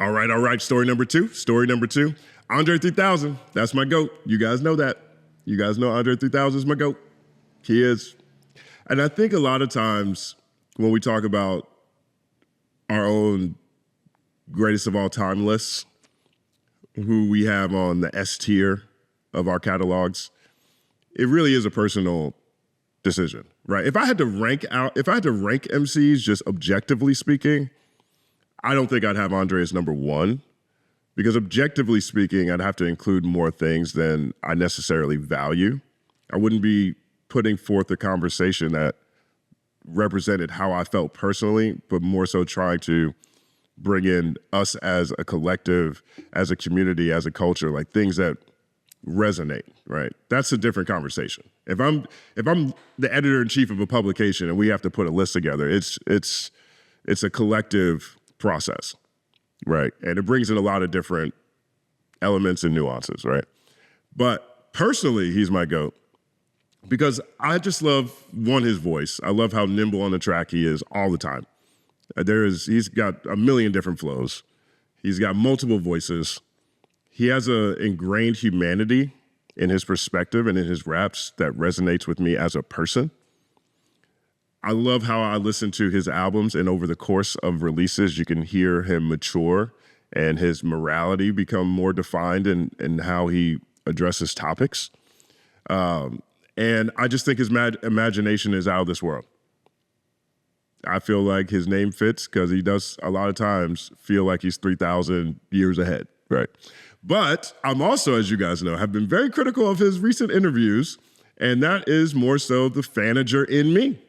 All right. Story number two. Andre 3000, that's my GOAT. You guys know that. You guys know Andre 3000 is my GOAT. He is. And I think a lot of times when we talk about our own greatest of all time lists, who we have on the S tier of our catalogs, it really is a personal decision, right? If I had to rank MCs just objectively speaking, I don't think I'd have Andre as number one, because objectively speaking, I'd have to include more things than I necessarily value. I wouldn't be putting forth a conversation that represented how I felt personally, but more so trying to bring in us as a collective, as a community, as a culture, like things that resonate, right? That's a different conversation. If I'm the editor-in-chief of a publication and we have to put a list together, it's a collective process, right? And it brings in a lot of different elements and nuances, right? But personally, he's my GOAT because I just love, one, his voice. I love how nimble on the track he is all the time. He's got a million different flows. He's got multiple voices. He has an ingrained humanity in his perspective and in his raps that resonates with me as a person. I love how I listen to his albums, and over the course of releases, you can hear him mature and his morality become more defined in how he addresses topics. And I just think his imagination is out of this world. I feel like his name fits because he does a lot of times feel like he's 3,000 years ahead, right? But I'm also, as you guys know, have been very critical of his recent interviews, and that is more so the fanager in me.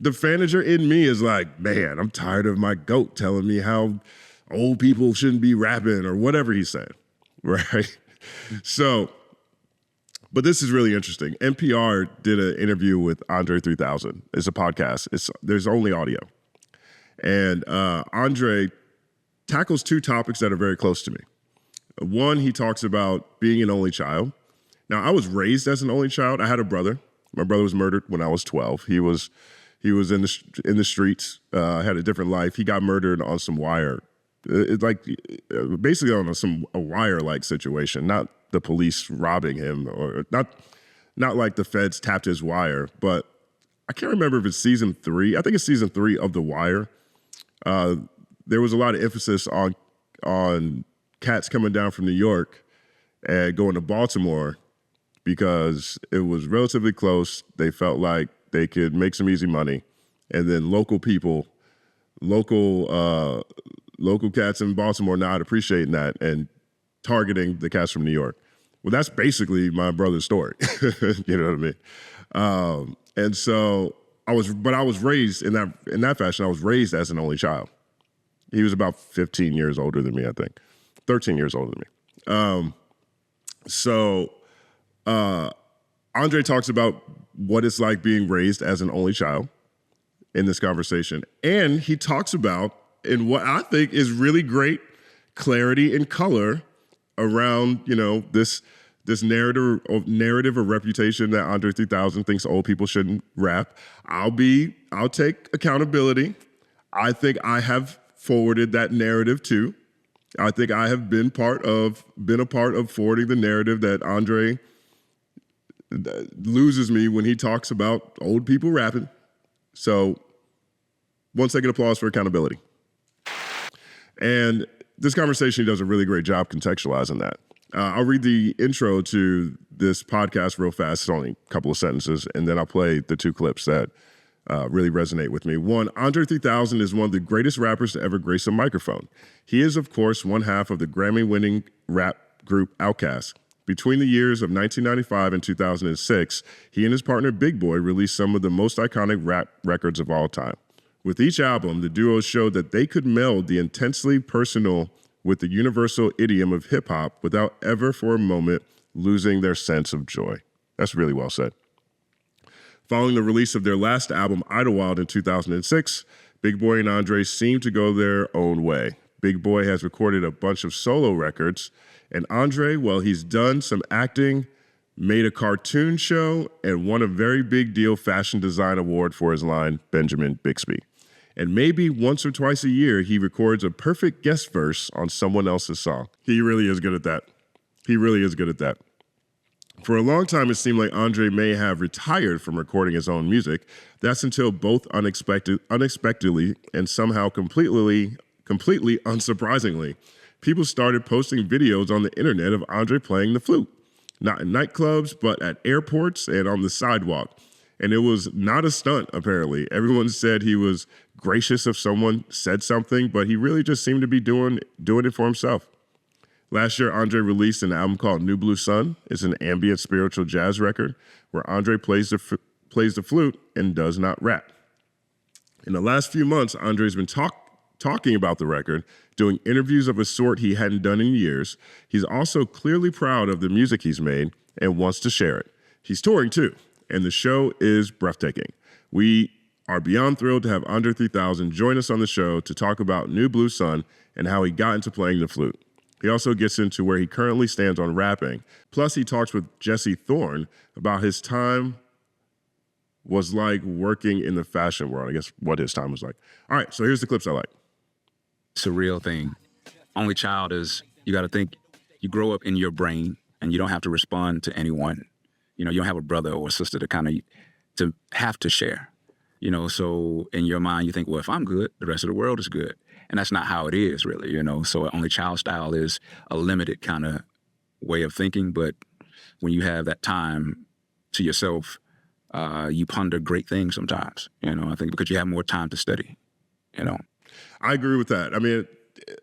The fanager in me is like, man, I'm tired of my GOAT telling me how old people shouldn't be rapping or whatever he said, right? So, but this is really interesting. NPR did an interview with Andre 3000. It's a podcast. There's only audio. And Andre tackles two topics that are very close to me. One, he talks about being an only child. Now, I was raised as an only child. I had a brother. My brother was murdered when I was 12. He was in the streets, had a different life. He got murdered on some wire. It's like basically on a wire-like situation, not the police robbing him, or not like the feds tapped his wire. But I can't remember if it's season 3. I think it's season 3 of The Wire. There was a lot of emphasis on cats coming down from New York and going to Baltimore because it was relatively close. They felt like they could make some easy money, and then local cats in Baltimore not appreciating that and targeting the cats from New York. Well, that's basically my brother's story. You know what I mean? And so I was raised in that fashion. I was raised as an only child. He was about 15 years older than me, I think. 13 years older than me. So Andre talks about what it's like being raised as an only child in this conversation. And he talks about, in what I think is really great clarity and color around, this narrative or reputation that Andre 3000 thinks old people shouldn't rap. I'll take accountability. I think I have forwarded that narrative too. I think I have been a part of forwarding the narrative that Andre loses me when he talks about old people rapping. So 1 second applause for accountability. And this conversation does a really great job contextualizing that. I'll read the intro to this podcast real fast. It's only a couple of sentences, and then I'll play the 2 clips that really resonate with me. 1, Andre 3000 is one of the greatest rappers to ever grace a microphone. He is, of course, one half of the Grammy-winning rap group Outkast. Between the years of 1995 and 2006, he and his partner Big Boy released some of the most iconic rap records of all time. With each album, the duo showed that they could meld the intensely personal with the universal idiom of hip-hop without ever for a moment losing their sense of joy. That's really well said. Following the release of their last album, Idlewild, in 2006, Big Boy and Andre seemed to go their own way. Big Boy has recorded a bunch of solo records, and Andre, well, he's done some acting, made a cartoon show, and won a very big deal fashion design award for his line, Benjamin Bixby. And maybe once or twice a year, he records a perfect guest verse on someone else's song. He really is good at that. He really is good at that. For a long time, it seemed like Andre may have retired from recording his own music. That's until both unexpectedly and somehow completely unsurprisingly, people started posting videos on the internet of Andre playing the flute. Not in nightclubs, but at airports and on the sidewalk. And it was not a stunt, apparently. Everyone said he was gracious if someone said something, but he really just seemed to be doing it for himself. Last year, Andre released an album called New Blue Sun. It's an ambient spiritual jazz record where Andre plays the flute and does not rap. In the last few months, Andre's been talking about the record, doing interviews of a sort he hadn't done in years. He's also clearly proud of the music he's made and wants to share it. He's touring too, and the show is breathtaking. We are beyond thrilled to have Andre 3000 join us on the show to talk about New Blue Sun and how he got into playing the flute. He also gets into where he currently stands on rapping. Plus, he talks with Jesse Thorne about his time was like working in the fashion world. I guess what his time was like. All right, so here's the clips I like. It's a real thing. Only child is, you got to think, you grow up in your brain and you don't have to respond to anyone. You know, you don't have a brother or a sister to have to share. You know, so in your mind, you think, well, if I'm good, the rest of the world is good. And that's not how it is, really, you know. So only child style is a limited kind of way of thinking. But when you have that time to yourself, you ponder great things sometimes, you know, I think because you have more time to study, you know. I agree with that. I mean,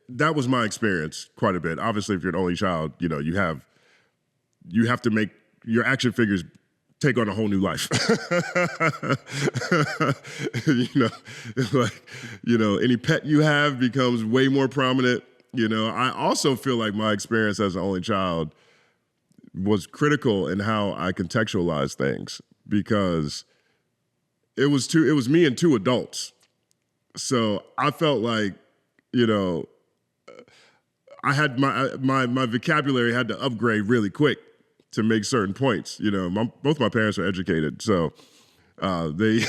that was my experience quite a bit. Obviously, if you're an only child, you know, you have to make your action figures take on a whole new life. Any pet you have becomes way more prominent. You know, I also feel like my experience as an only child was critical in how I contextualize things because it was me and two adults. So I felt like, you know, I had my vocabulary had to upgrade really quick to make certain points. You know, both my parents are educated, so they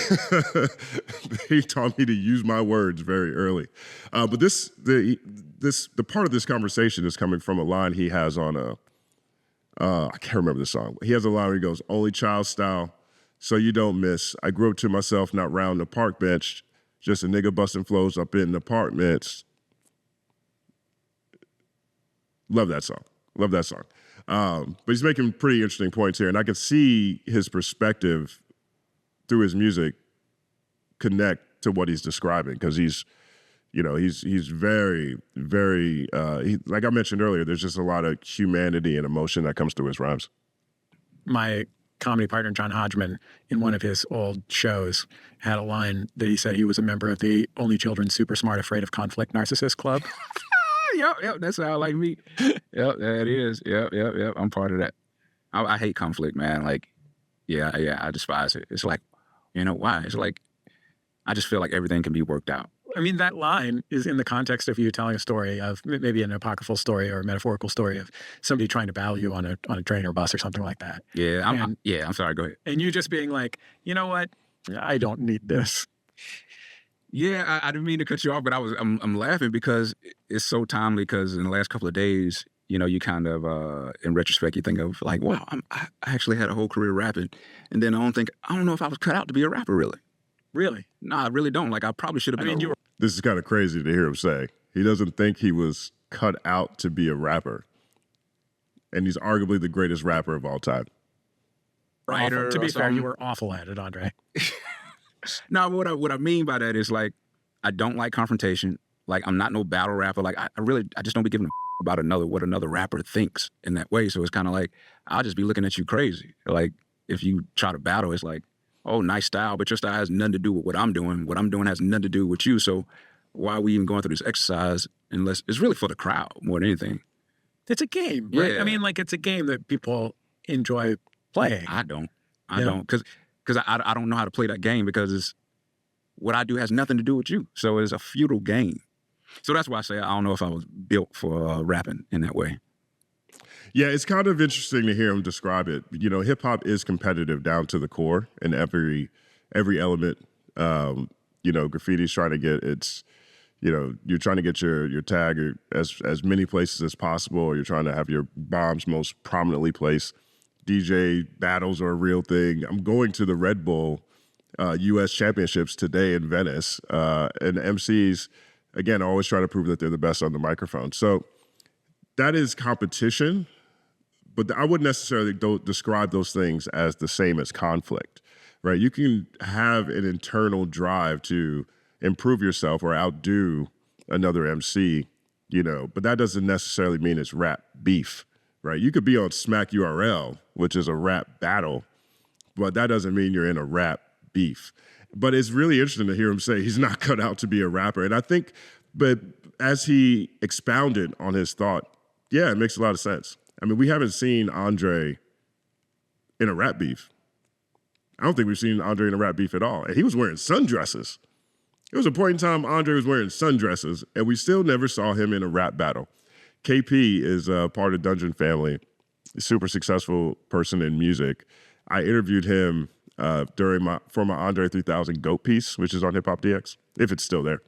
they taught me to use my words very early. But the part of this conversation is coming from a line he has on I can't remember the song. He has a line where he goes, "Only child style, so you don't miss. I grew up to myself, not round the park bench, just a nigga busting flows up in apartments." Love that song. Love that song. But he's making pretty interesting points here, and I can see his perspective through his music connect to what he's describing because he's very, very, like I mentioned earlier, there's just a lot of humanity and emotion that comes through his rhymes. My comedy partner, John Hodgman, in one of his old shows, had a line that he said he was a member of the Only Children Super Smart Afraid of Conflict Narcissist Club. Yep, that sounds like me. Yep, that is. Yep. I'm part of that. I hate conflict, man. Like, yeah, I despise it. It's like, you know, why? It's like, I just feel like everything can be worked out. I mean, that line is in the context of you telling a story of maybe an apocryphal story or a metaphorical story of somebody trying to battle you on a train or bus or something like that. Yeah, I'm sorry, go ahead. And you just being like, you know what? I don't need this. Yeah, I didn't mean to cut you off, but I'm laughing because it's so timely because in the last couple of days, you know, you kind of, in retrospect, you think of like, wow, I actually had a whole career rapping. And then I don't know if I was cut out to be a rapper, really. Really? No, I really don't. Like, I probably should have been. This is kind of crazy to hear him say. He doesn't think he was cut out to be a rapper. And he's arguably the greatest rapper of all time. To be fair, you were awful at it, Andre. No, what I mean by that is like, I don't like confrontation. Like, I'm not no battle rapper. Like, I just don't be giving a about what another rapper thinks in that way. So it's kind of like, I'll just be looking at you crazy. Like, if you try to battle, it's like, oh, nice style, but your style has nothing to do with what I'm doing. What I'm doing has nothing to do with you. So why are we even going through this exercise unless it's really for the crowd more than anything? It's a game, right? Yeah. I mean, like, it's a game that people enjoy playing. I don't. Because I don't know how to play that game because what I do has nothing to do with you. So it's a futile game. So that's why I say I don't know if I was built for rapping in that way. Yeah, it's kind of interesting to hear him describe it. You know, hip hop is competitive down to the core in every element. graffiti's trying to get its, you're trying to get your tag as many places as possible, or you're trying to have your bombs most prominently placed. DJ battles are a real thing. I'm going to the Red Bull U.S. Championships today in Venice, and MCs, again, always try to prove that they're the best on the microphone. So that is competition, but I wouldn't necessarily describe those things as the same as conflict, right? You can have an internal drive to improve yourself or outdo another MC, but that doesn't necessarily mean it's rap beef, right? You could be on Smack URL, which is a rap battle, but that doesn't mean you're in a rap beef. But it's really interesting to hear him say he's not cut out to be a rapper. And I think, but as he expounded on his thought, yeah, it makes a lot of sense. I mean, we haven't seen Andre in a rap beef. I don't think we've seen Andre in a rap beef at all. And he was wearing sundresses. There was a point in time Andre was wearing sundresses, and we still never saw him in a rap battle. KP is part of Dungeon Family, a super successful person in music. I interviewed him for my Andre 3000 GOAT piece, which is on Hip Hop DX, if it's still there.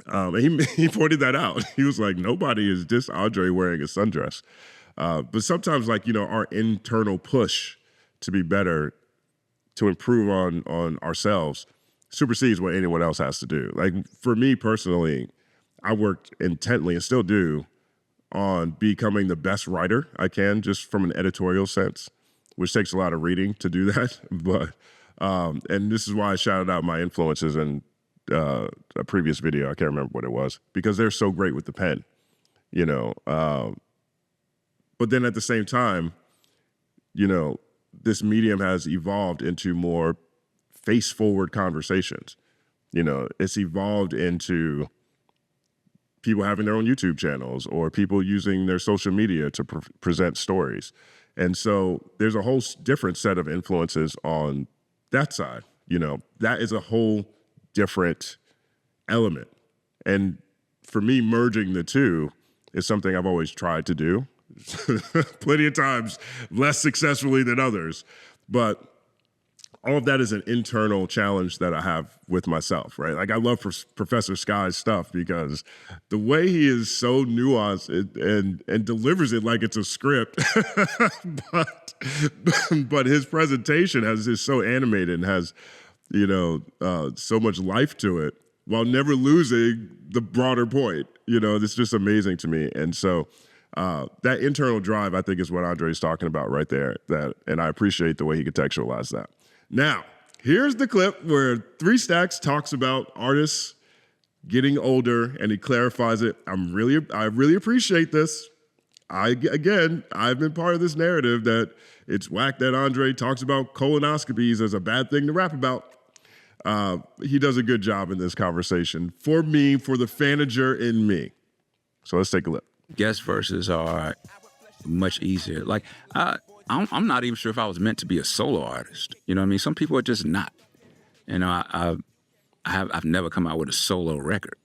And he pointed that out. He was like, nobody is just Andre wearing a sundress. But sometimes, our internal push to be better, to improve on ourselves, supersedes what anyone else has to do. Like, for me personally, I worked intently and still do on becoming the best writer I can, just from an editorial sense, which takes a lot of reading to do that. But and this is why I shouted out my influences in a previous video. I can't remember what it was, because they're so great with the pen, But then at the same time, this medium has evolved into more face-forward conversations. It's evolved into people having their own YouTube channels or people using their social media to present stories. And so there's a whole different set of influences on that side. That is a whole different element. And for me, merging the two is something I've always tried to do. Plenty of times, less successfully than others. But all of that is an internal challenge that I have with myself, right? Like, I love Professor Sky's stuff because the way he is so nuanced and delivers it like it's a script, but his presentation is so animated and has, so much life to it, while never losing the broader point. It's just amazing to me. And so that internal drive, I think, is what Andre's talking about right there. And I appreciate the way he contextualized that. Now, here's the clip where 3 Stacks talks about artists getting older, and he clarifies it. I really appreciate this. I've been part of this narrative that it's whack that Andre talks about colonoscopies as a bad thing to rap about. He does a good job in this conversation for me, for the fanager in me. So let's take a look. Guest verses are much easier. Like, I'm not even sure if I was meant to be a solo artist. You know what I mean? Some people are just not. I've never come out with a solo record.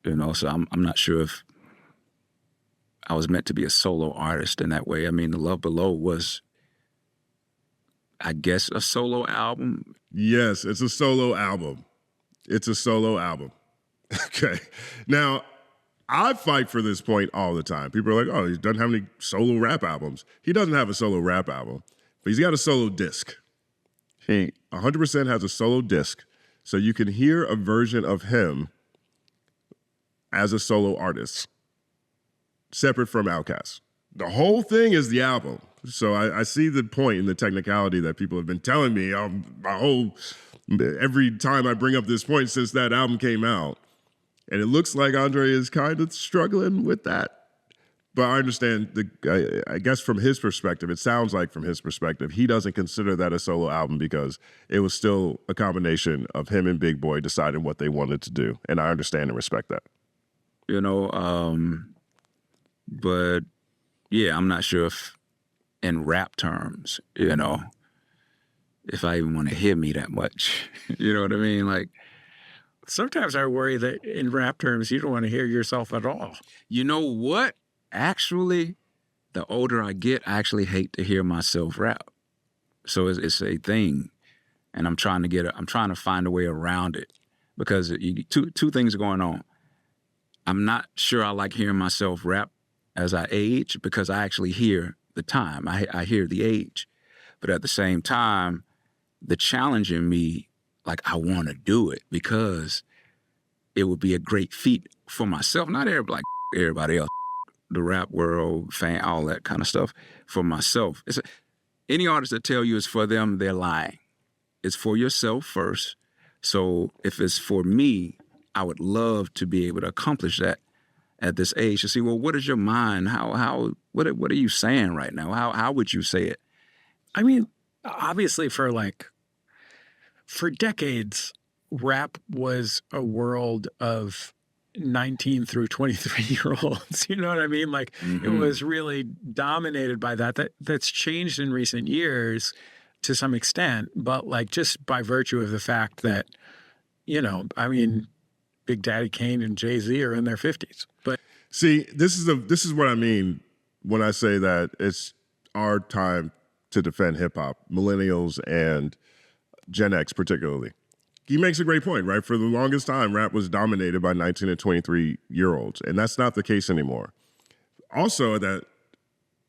So I'm not sure if I was meant to be a solo artist in that way. I mean, The Love Below was, I guess, a solo album. Yes, it's a solo album. Okay. Now, I fight for this point all the time. People are like, oh, he doesn't have any solo rap albums. He doesn't have a solo rap album, but he's got a solo disc. He 100% has a solo disc, so you can hear a version of him as a solo artist, separate from Outkast. The whole thing is the album. So I see the point in the technicality that people have been telling me every time I bring up this point since that album came out. And it looks like Andre is kind of struggling with that. But I understand, I guess from his perspective, it sounds like from his perspective, he doesn't consider that a solo album because it was still a combination of him and Big Boy deciding what they wanted to do. And I understand and respect that. But yeah, I'm not sure if in rap terms, if I even want to hear me that much. You know what I mean? Like, sometimes I worry that in rap terms, you don't want to hear yourself at all. You know what? Actually, the older I get, I actually hate to hear myself rap. So it's a thing, and I'm trying to find a way around it. because two things are going on. I'm not sure I like hearing myself rap as I age because I actually hear the time. I hear the age. But at the same time, the challenge in me, like I want to do it because it would be a great feat for myself. Not everybody else, the rap world, fan, all that kind of stuff. For myself, any artist that tell you it's for them, they're lying. It's for yourself first. So if it's for me, I would love to be able to accomplish that at this age. To see, well, what is your mind? What are you saying right now? How would you say it? I mean, obviously for decades, rap was a world of 19 through 23-year-olds. You know what I mean? Like it was really dominated by that. That's changed in recent years to some extent, but like just by virtue of the fact that, you know, I mean, Big Daddy Kane and Jay-Z are in their 50s. But see, this is what I mean when I say that it's our time to defend hip hop, millennials and Gen X particularly. He makes a great point, right? For the longest time, rap was dominated by 19 and 23-year-olds, and that's not the case anymore. Also, that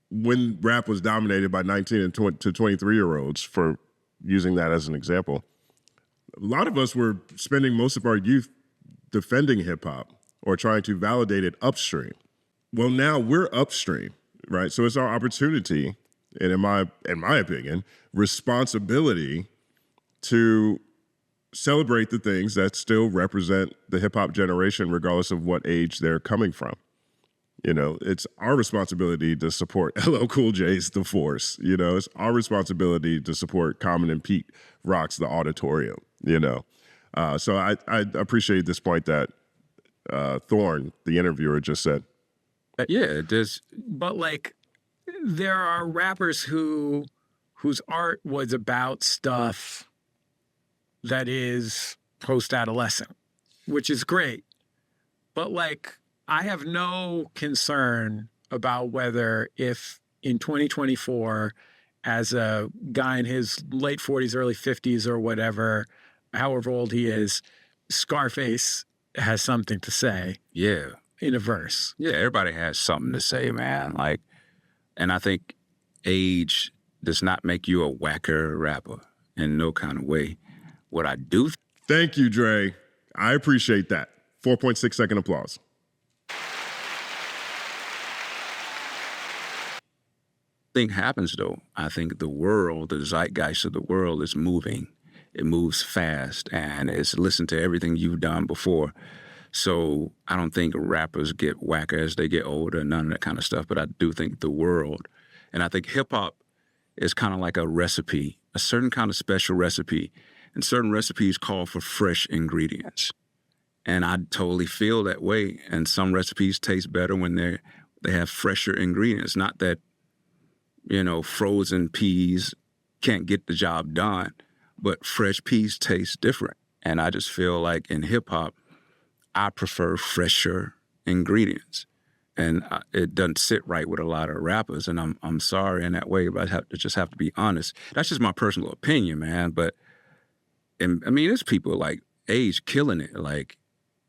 when rap was dominated by 19 and to 23-year-olds, for using that as an example, a lot of us were spending most of our youth defending hip-hop or trying to validate it upstream. Well, now we're upstream, right? So it's our opportunity, and in my opinion, responsibility to celebrate the things that still represent the hip-hop generation, regardless of what age they're coming from. You know, it's our responsibility to support LL Cool J's The Force. You know, it's our responsibility to support Common and Pete Rock's The Auditorium, you know. So I appreciate this point that Thorne, the interviewer, just said. Yeah, but like there are rappers whose art was about stuff that is post-adolescent, which is great. But like, I have no concern about whether if in 2024, as a guy in his late 40s, early 50s or whatever, however old he is, Scarface has something to say. Yeah. In a verse. Yeah, everybody has something to say, man. Like, and I think age does not make you a whacker rapper in no kind of way. What I do. Thank you, Dre. I appreciate that. 4.6 second applause. Thing happens though. I think the world, the zeitgeist of the world is moving. It moves fast and it's listened to everything you've done before. So I don't think rappers get whacker as they get older, none of that kind of stuff. But I do think the world, and I think hip hop is kind of like a recipe, a certain kind of special recipe. And certain recipes call for fresh ingredients. And I totally feel that way. And some recipes taste better when they have fresher ingredients. Not that, you know, frozen peas can't get the job done, but fresh peas taste different. And I just feel like in hip hop, I prefer fresher ingredients. And it doesn't sit right with a lot of rappers. And I'm sorry in that way, but I just have to be honest. That's just my personal opinion, man. But and I mean, there's people like age killing it, like,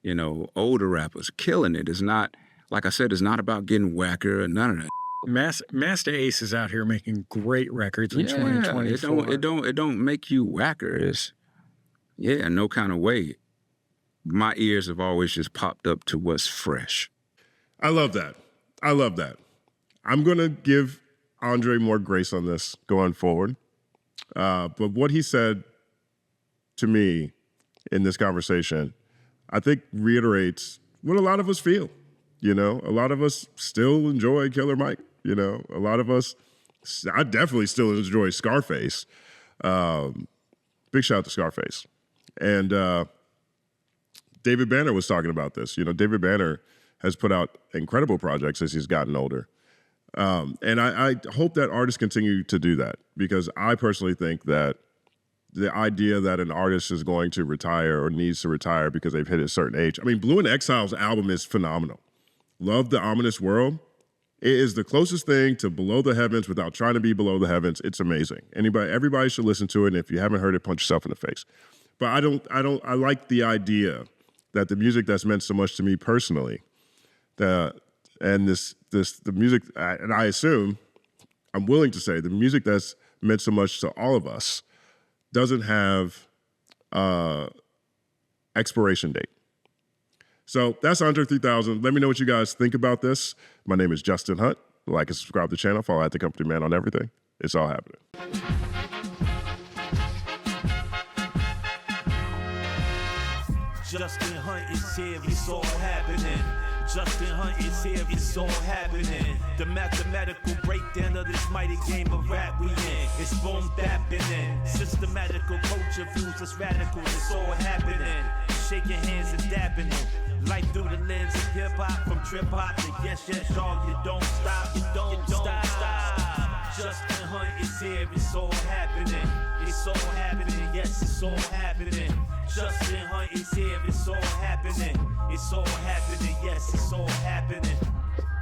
you know, older rappers killing it. It's not, like I said, it's not about getting whacker or none of that. Master Ace is out here making great records in 2024. It don't make you whacker. It's, yeah, no kind of way. My ears have always just popped up to what's fresh. I love that. I love that. I'm going to give Andre more grace on this going forward. But what he said to me in this conversation, I think reiterates what a lot of us feel. You know, a lot of us still enjoy Killer Mike. You know, a lot of us, I definitely still enjoy Scarface. Big shout out to Scarface. And David Banner was talking about this. You know, David Banner has put out incredible projects as he's gotten older. And I hope that artists continue to do that, because I personally think that the idea that an artist is going to retire or needs to retire because they've hit a certain age. I mean, Blue in Exile's album is phenomenal. Love the Ominous World. It is the closest thing to Below the Heavens without trying to be Below the Heavens. It's amazing. Everybody should listen to it. And if you haven't heard it, punch yourself in the face. But I like the idea that the music that's meant so much to me personally, the music, and I assume, I'm willing to say, the music that's meant so much to all of us doesn't have expiration date. So that's Hunte 3000. Let me know what you guys think about this. My name is Justin Hunte. Like and subscribe to the channel. Follow @TheCompanyMan on everything. It's all happening. Justin Hunte is here, it's all happening. Justin Hunte is here, it's all happening. The mathematical breakdown of this mighty game of rap we in. It's boom bapping. Systematical culture views us radical, it's all happening. Shaking hands and dapping it. Life through the lens of hip hop, from trip hop to yes, y'all, you don't stop, you don't stop. Justin Hunte is here, it's all happening. It's all happening, yes, it's all happening. Justin Hunte is here, it's all happening. It's all happening, yes, it's all happening.